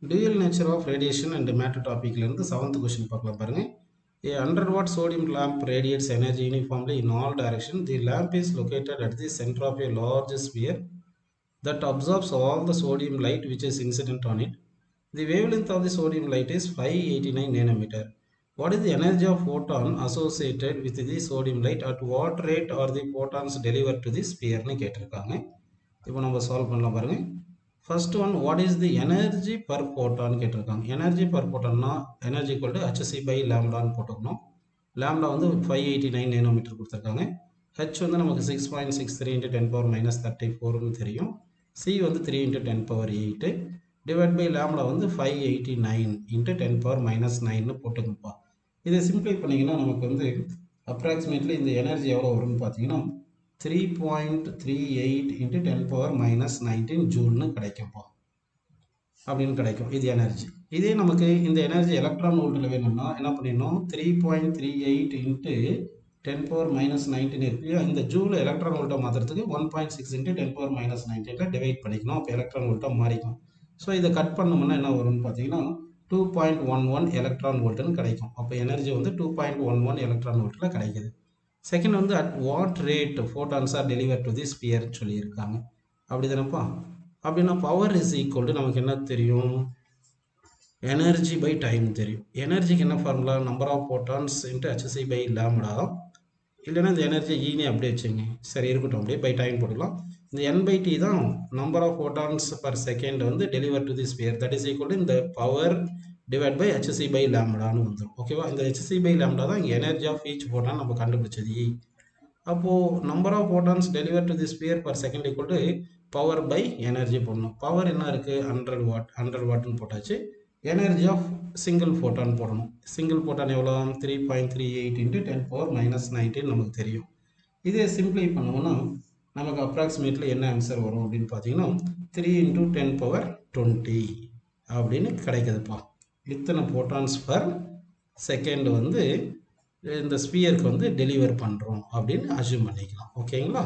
Dual nature of radiation and matter topic லேருந்து 7th question பார்க்கலாம் பாருங்க. A 100 watt sodium lamp radiates energy uniformly in all directions. The lamp is located at the center of a large sphere that absorbs all the sodium light which is incident on it. The wavelength of the sodium light is 589 nanometer. What is the energy of photon associated with the sodium light? At what rate are the photons delivered to the sphere னு கேட்டிருக்காங்க. இப்போ நம்ம solve பண்ணலாம் பாருங்க. First one, what is the energy per photon கேட்டிருக்காங்க. Energy per photonனா energy equal to hc by lambda ன்னு போட்டுக்கணும். Lambda வந்து 589 நேனோமீட்டர் கொடுத்துருக்காங்க. h வந்து நமக்கு 6.63 into 10 power minus 34 ன்னு தெரியும். c வந்து 3 into 10 power 8 divide by lambda வந்து 589 into 10 power minus 9 ன்னு போட்டுக்கணும்ப்பா. இதை சிம்பிளை பண்ணிங்கன்னா நமக்கு வந்து approximately இந்த எனர்ஜி எவ்வளோ வரும்னு பார்த்தீங்கன்னா 3.38 into 10 power minus 19 ஜூல்னு கிடைக்கும்ப்பா அப்படின்னு கிடைக்கும் இது எனர்ஜி. இதே நமக்கு இந்த எனர்ஜி எலக்ட்ரான் வோல்ட்டில் வேணும்னா என்ன பண்ணிடணும் 3.38 into 10 power minus 19 இருக்கு இல்லையா, இந்த ஜூல் எலக்ட்ரான் வோல்ட்டை மாற்றுறதுக்கு 1.6 into 10 power minus 19 டிவைட் பண்ணிக்கணும். அப்போ எலக்ட்ரான் வோல்ட்டாக மாறிக்கும். ஸோ இதை கட் பண்ணோம்னா என்ன வரும்னு பார்த்தீங்கன்னா 2.11 எலக்ட்ரான் வோல்ட்டுன்னு கிடைக்கும். அப்போ எனர்ஜி வந்து 2.11 எலக்ட்ரான் வோல்ட்டில் கிடைக்குது. செகண்ட் வந்து at what rate photons are deliver to the sphere சொல்லியிருக்காங்க. அப்படி தானப்பா. அப்படின்னா பவர் இஸ் ஈக்குவல் டு நமக்கு என்ன தெரியும், எனர்ஜி பை டைம் தெரியும். எனர்ஜிக்கு என்ன formula, number of photons into h c by lambda. இல்லைன்னா இந்த எனர்ஜி ஈனே அப்படியே வச்சுங்க. சரி இருக்கட்டும், அப்படியே பை டைம் போட்டுக்கலாம். இந்த n பை டி தான் number of photons per second வந்து deliver to the sphere. That is equal to இந்த power divide by h by லாம்டான்னு வந்துடும். ஓகேவா. இந்த ஹச்சி பை லாம்டா தான் இங்கே எனர்ஜி ஆஃப் ஈச் ஃபோட்டான் நம்ம கண்டுபிடிச்சது. அப்போது number of photons deliver to the sphere per second equal to power by energy போடணும். பவர் என்ன இருக்குது 100 வாட், 100 வாட்னு போட்டாச்சு. எனர்ஜி ஆஃப் சிங்கிள் ஃபோட்டான் போடணும். சிங்கிள் ஃபோட்டான் எவ்வளோ 3.38 into 10 power minus 19 நமக்கு தெரியும். இதே சிம்பிளை பண்ணுவோம்னா நமக்கு அப்ராக்சிமேட்லி என்ன ஆன்சர் வரும் அப்படின்னு பார்த்தீங்கன்னா 3 into 10 power 20 அப்படின்னு கிடைக்குதுப்பா. இத்தனை ஃபோட்டான்ஸ் பர் செகண்ட் வந்து இந்த ஸ்பியருக்கு வந்து டெலிவர் பண்ணுறோம் அப்படின்னு அஸ்யூம் பண்ணிக்கலாம். ஓகேங்களா.